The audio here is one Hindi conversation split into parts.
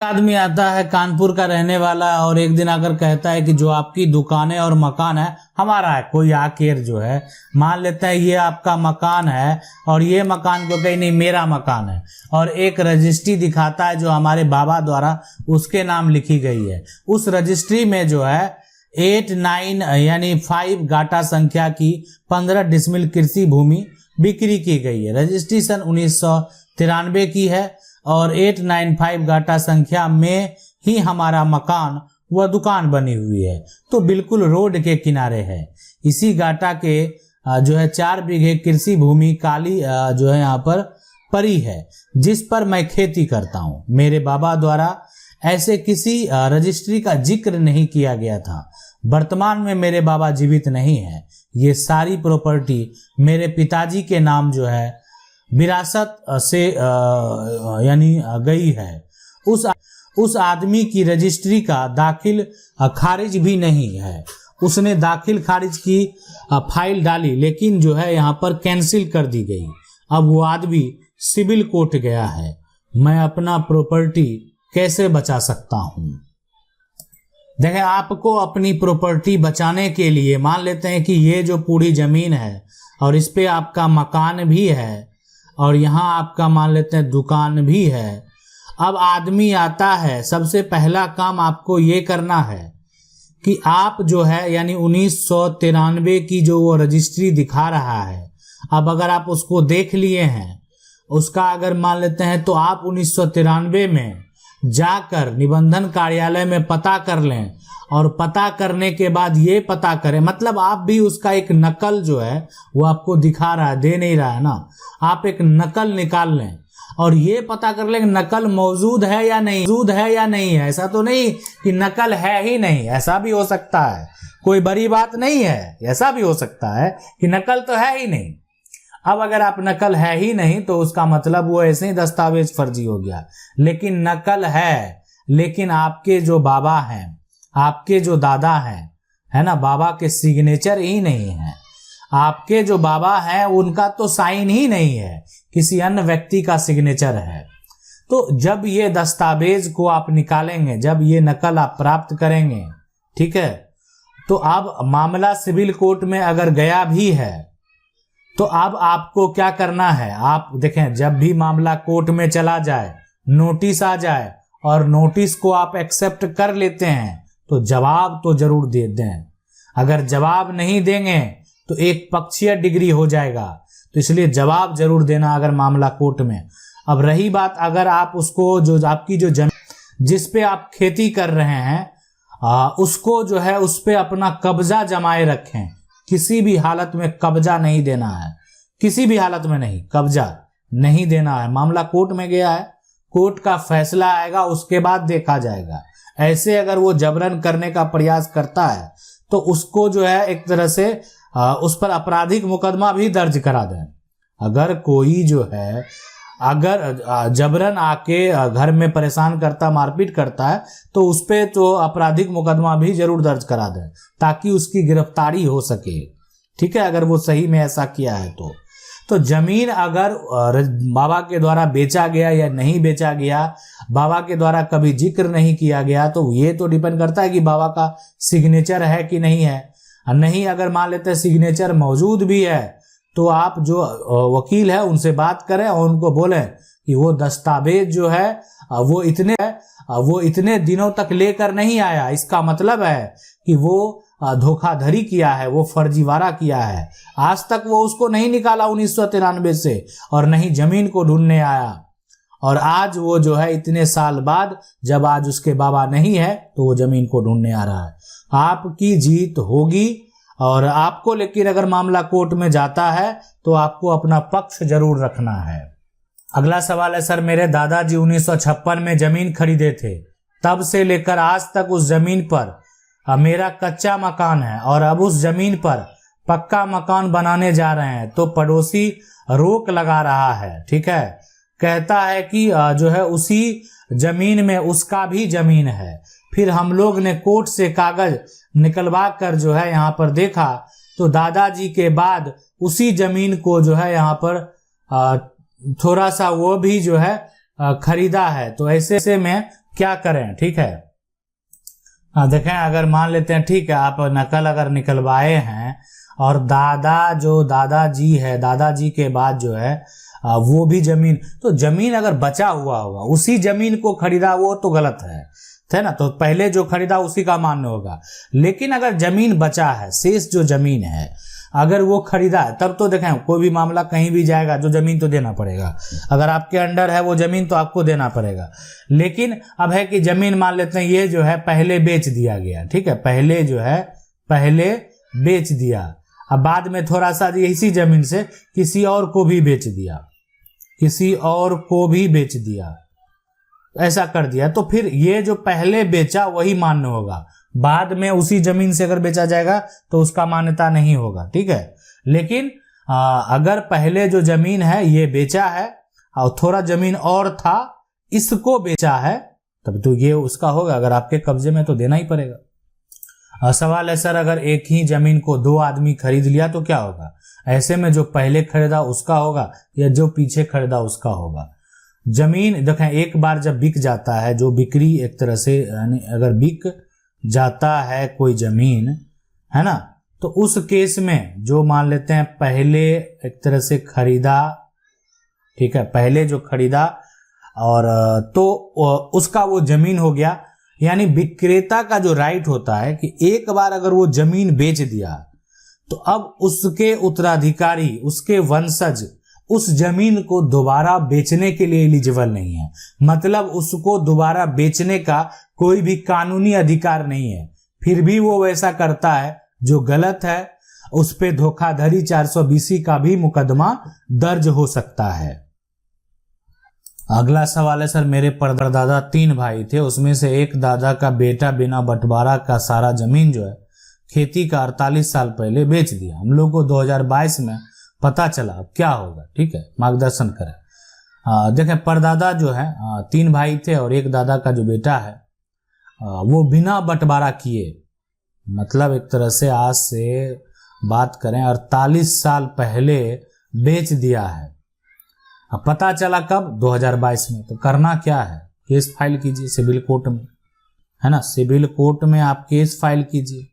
आदमी आता है कानपुर का रहने वाला और एक दिन आकर कहता है कि जो आपकी दुकानें और मकान है हमारा है। कोई आकर जो है मान लेता है ये आपका मकान है और ये मकान को कहीं नहीं मेरा मकान है, और एक रजिस्ट्री दिखाता है जो हमारे बाबा द्वारा उसके नाम लिखी गई है। उस रजिस्ट्री में जो है 8-9 यानी 5 गाटा संख्या की 15 डिसमिल कृषि भूमि बिक्री की गई है। रजिस्ट्री सन 1993 की है और 895 गाटा संख्या में ही हमारा मकान व दुकान बनी हुई है, तो बिल्कुल रोड के किनारे है। इसी गाटा के जो है 4 बीघे कृषि भूमि काली जो है यहाँ पर पड़ी है, जिस पर मैं खेती करता हूँ। मेरे बाबा द्वारा ऐसे किसी रजिस्ट्री का जिक्र नहीं किया गया था। वर्तमान में मेरे बाबा जीवित नहीं है। ये सारी प्रॉपर्टी मेरे पिताजी के नाम जो है विरासत से यानी गई है। उस आदमी की रजिस्ट्री का दाखिल खारिज भी नहीं है। उसने दाखिल खारिज की फाइल डाली लेकिन जो है यहाँ पर कैंसिल कर दी गई। अब वो आदमी सिविल कोर्ट गया है। मैं अपना प्रॉपर्टी कैसे बचा सकता हूँ? देखें, आपको अपनी प्रॉपर्टी बचाने के लिए मान लेते हैं कि ये जो पूरी जमीन है और इस पे आपका मकान भी है और यहाँ आपका मान लेते हैं दुकान भी है। अब आदमी आता है, सबसे पहला काम आपको ये करना है कि आप जो है यानी 1993 की जो वो रजिस्ट्री दिखा रहा है, अब अगर आप उसको देख लिए हैं, उसका अगर मान लेते हैं तो आप 1993 में जाकर निबंधन कार्यालय में पता कर लें और पता करने के बाद ये पता करें, मतलब आप भी उसका एक नकल जो है वो आपको दिखा रहा है, दे नहीं रहा है ना, आप एक नकल निकाल लें और ये पता कर लें नकल मौजूद है या नहीं है। ऐसा तो नहीं कि नकल है ही नहीं, ऐसा भी हो सकता है, कोई बड़ी बात नहीं है। ऐसा भी हो सकता है कि नकल तो है ही नहीं। अब अगर आप नकल है ही नहीं तो उसका मतलब वो ऐसे ही दस्तावेज फर्जी हो गया। लेकिन नकल है, लेकिन आपके जो बाबा हैं, आपके जो दादा हैं, है ना, बाबा के सिग्नेचर ही नहीं है। आपके जो बाबा हैं उनका तो साइन ही नहीं है, किसी अन्य व्यक्ति का सिग्नेचर है। तो जब ये दस्तावेज को आप निकालेंगे, जब ये नकल आप प्राप्त करेंगे, ठीक है, तो अब मामला सिविल कोर्ट में अगर गया भी है तो अब आपको क्या करना है? आप देखें, जब भी मामला कोर्ट में चला जाए, नोटिस आ जाए और नोटिस को आप एक्सेप्ट कर लेते हैं तो जवाब तो जरूर दे दें। अगर जवाब नहीं देंगे तो एक पक्षीय डिग्री हो जाएगा, तो इसलिए जवाब जरूर देना अगर मामला कोर्ट में। अब रही बात, अगर आप उसको जो आपकी जो जमीन जिस पे आप खेती कर रहे हैं उसको जो है उस पे अपना कब्जा जमाए रखें। किसी भी हालत में कब्जा नहीं देना है, किसी भी हालत में नहीं, कब्जा नहीं देना है। मामला कोर्ट में गया है, कोर्ट का फैसला आएगा, उसके बाद देखा जाएगा। ऐसे अगर वो जबरन करने का प्रयास करता है तो उसको जो है एक तरह से उस पर आपराधिक मुकदमा भी दर्ज करा दें। अगर कोई जो है अगर जबरन आके घर में परेशान करता, मारपीट करता है तो उस पे तो आपराधिक मुकदमा भी जरूर दर्ज करा दें ताकि उसकी गिरफ्तारी हो सके, ठीक है, अगर वो सही में ऐसा किया है तो जमीन अगर बाबा के द्वारा बेचा गया या नहीं बेचा गया, बाबा के द्वारा कभी जिक्र नहीं किया गया, तो ये तो डिपेंड करता है कि बाबा का सिग्नेचर है कि नहीं है। नहीं, अगर मान लेते हैं सिग्नेचर मौजूद भी है तो आप जो वकील है उनसे बात करें और उनको बोलें कि वो दस्तावेज जो है वो इतने दिनों तक लेकर नहीं आया। इसका मतलब है कि वो धोखाधड़ी किया है, वो फर्जीवाड़ा किया है। आज तक वो उसको नहीं निकाला 1993 से और नहीं जमीन को ढूंढने आया, और आज वो जो है इतने साल बाद जब आज उसके बाबा नहीं है तो वो जमीन को ढूंढने आ रहा है। आपकी जीत होगी और आपको, लेकिन अगर मामला कोर्ट में जाता है तो आपको अपना पक्ष जरूर रखना है। अगला सवाल है, सर मेरे दादाजी 1956 में जमीन खरीदे थे, तब से लेकर आज तक उस जमीन पर मेरा कच्चा मकान है और अब उस जमीन पर पक्का मकान बनाने जा रहे हैं तो पड़ोसी रोक लगा रहा है, ठीक है, कहता है कि जो है उसी जमीन में उसका भी जमीन है। फिर हम लोग ने कोर्ट से कागज निकलवा कर जो है यहाँ पर देखा तो दादाजी के बाद उसी जमीन को जो है यहाँ पर थोड़ा सा वो भी जो है खरीदा है। तो ऐसे में क्या करें, ठीक है। देखें, अगर मान लेते हैं, ठीक है, आप नकल अगर निकलवाए हैं और दादाजी है, दादाजी के बाद जो है वो भी जमीन, तो जमीन अगर बचा हुआ होगा, उसी जमीन को खरीदा, वो तो गलत है ना। तो पहले जो खरीदा उसी का मान्य होगा। लेकिन अगर जमीन बचा है, शेष जो जमीन है अगर वो खरीदा है, तब तो देखें कोई भी मामला कहीं भी जाएगा जो जमीन तो देना पड़ेगा। अगर आपके अंडर है वो जमीन तो आपको देना पड़ेगा। लेकिन अब है कि जमीन मान लेते हैं ये जो है पहले बेच दिया गया, ठीक है, पहले जो है पहले बेच दिया, अब बाद में थोड़ा सा इसी जमीन से किसी और को भी बेच दिया, किसी और को भी बेच दिया, ऐसा कर दिया, तो फिर ये जो पहले बेचा वही मान्य होगा। बाद में उसी जमीन से अगर बेचा जाएगा तो उसका मान्यता नहीं होगा, ठीक है। लेकिन अगर पहले जो जमीन है ये बेचा है और थोड़ा जमीन और था, इसको बेचा है, तब तो ये उसका होगा। अगर आपके कब्जे में तो देना ही पड़ेगा। सवाल है सर, अगर एक ही जमीन को दो आदमी खरीद लिया तो क्या होगा? ऐसे में जो पहले खरीदा उसका होगा या जो पीछे खरीदा उसका होगा। जमीन देखें, एक बार जब बिक जाता है, जो बिक्री एक तरह से, यानी अगर बिक जाता है कोई जमीन, है ना, तो उस केस में जो मान लेते हैं पहले एक तरह से खरीदा, ठीक है, पहले जो खरीदा और तो उसका वो जमीन हो गया। यानी विक्रेता का जो राइट होता है कि एक बार अगर वो जमीन बेच दिया तो अब उसके उत्तराधिकारी, उसके वंशज उस जमीन को दोबारा बेचने के लिए एलिजिबल नहीं है। मतलब उसको दोबारा बेचने का कोई भी कानूनी अधिकार नहीं है। फिर भी वो वैसा करता है जो गलत है, उस पे धोखाधड़ी 420 का भी मुकदमा दर्ज हो सकता है। अगला सवाल है सर, मेरे परदादा 3 भाई थे, उसमें से एक दादा का बेटा बिना बंटवारा का सारा जमीन जो है खेती का 48 साल पहले बेच दिया। हम लोग को 2022 में पता चला, अब क्या होगा? ठीक है, मार्गदर्शन करें। देखें, परदादा जो है 3 भाई थे और एक दादा का जो बेटा है वो बिना बंटवारा किए, मतलब एक तरह से आज से बात करें 48 साल पहले बेच दिया है। अब पता चला कब? 2022 में। तो करना क्या है? केस फाइल कीजिए सिविल कोर्ट में, है ना, सिविल कोर्ट में आप केस फाइल कीजिए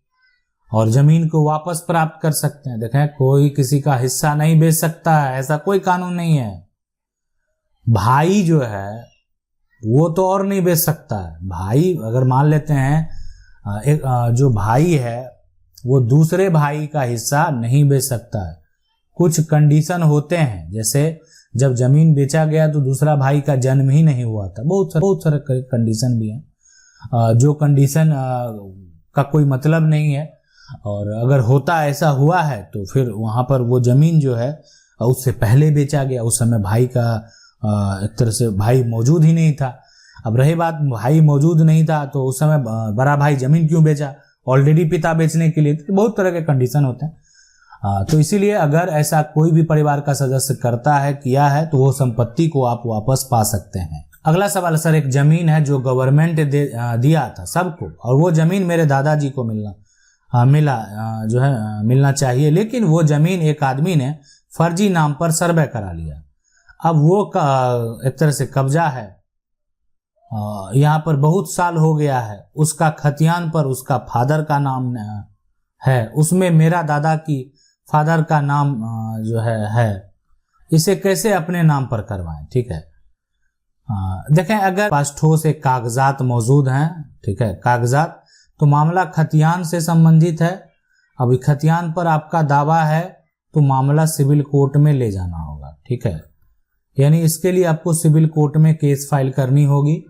और जमीन को वापस प्राप्त कर सकते हैं। देखें, कोई किसी का हिस्सा नहीं बेच सकता है, ऐसा कोई कानून नहीं है। भाई जो है वो तो और नहीं बेच सकता है। भाई अगर मान लेते हैं एक जो भाई है वो दूसरे भाई का हिस्सा नहीं बेच सकता है। कुछ कंडीशन होते हैं, जैसे जब जमीन बेचा गया तो दूसरा भाई का जन्म ही नहीं हुआ था। बहुत सारे कंडीशन भी हैं जो कंडीशन का कोई मतलब नहीं है, और अगर होता ऐसा हुआ है तो फिर वहां पर वो जमीन जो है उससे पहले बेचा गया, उस समय भाई का एक तरह से भाई मौजूद ही नहीं था। अब रही बात भाई मौजूद नहीं था तो उस समय बड़ा भाई जमीन क्यों बेचा? ऑलरेडी पिता बेचने के लिए। तो बहुत तरह के कंडीशन होते हैं। तो इसीलिए अगर ऐसा कोई भी परिवार का सदस्य करता है, किया है, तो वो संपत्ति को आप वापस पा सकते हैं। अगला सवाल सर, एक जमीन है जो गवर्नमेंट दिया था सबको, और वो जमीन मेरे दादाजी को मिलना चाहिए, लेकिन वो जमीन एक आदमी ने फर्जी नाम पर सर्वे करा लिया। अब वो एक तरह से कब्जा है, यहाँ पर बहुत साल हो गया है। उसका खतियान पर उसका फादर का नाम है, उसमें मेरा दादा की फादर का नाम जो है। इसे कैसे अपने नाम पर करवाएं? ठीक है, देखें, अगर पास ठोस एक कागजात मौजूद हैं, ठीक है, कागजात, तो मामला खतियान से संबंधित है। अभी खतियान पर आपका दावा है तो मामला सिविल कोर्ट में ले जाना होगा, ठीक है। यानी इसके लिए आपको सिविल कोर्ट में केस फाइल करनी होगी,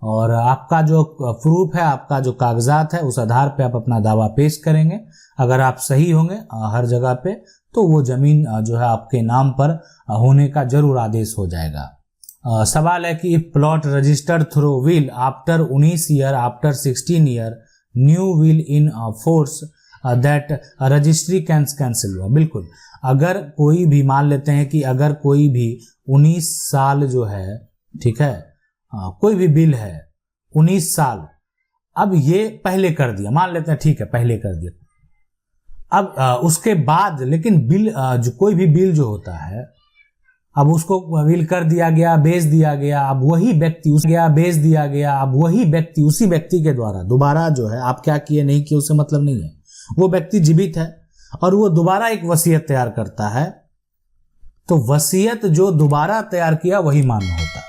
और आपका जो प्रूफ है, आपका जो कागजात है, उस आधार पे आप अपना दावा पेश करेंगे। अगर आप सही होंगे हर जगह पे, तो वो जमीन जो है आपके नाम पर होने का जरूर आदेश हो जाएगा। सवाल है कि plot registered through will after 19 year after 16 year new will in force that registry cancel हुआ। बिल्कुल, अगर कोई भी मान लेते हैं कि अगर कोई भी 19 साल जो है, ठीक है, कोई भी बिल है 19 साल, अब ये पहले कर दिया, मान लेते हैं, ठीक है, पहले कर दिया, अब उसके बाद लेकिन बिल जो कोई भी बिल जो होता है अब उसको विल कर दिया गया, बेच दिया गया, अब वही व्यक्ति बेच दिया गया, अब वही व्यक्ति उसी व्यक्ति के द्वारा दोबारा जो है आप क्या किए नहीं किए उससे मतलब नहीं है, वो व्यक्ति जीवित है और वो दोबारा एक वसीयत तैयार करता है, तो वसीयत जो दोबारा तैयार किया वही मान्य होता है।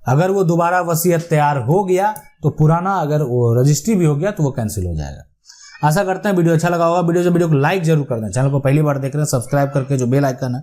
अगर वो दोबारा वसीयत तैयार हो गया तो पुराना अगर वो रजिस्ट्री भी हो गया तो वो कैंसिल हो जाएगा। आशा करते हैं वीडियो अच्छा लगा होगा। वीडियो को लाइक जरूर कर दें। चैनल को पहली बार देख रहे हैं सब्सक्राइब करके जो बेल आइकन है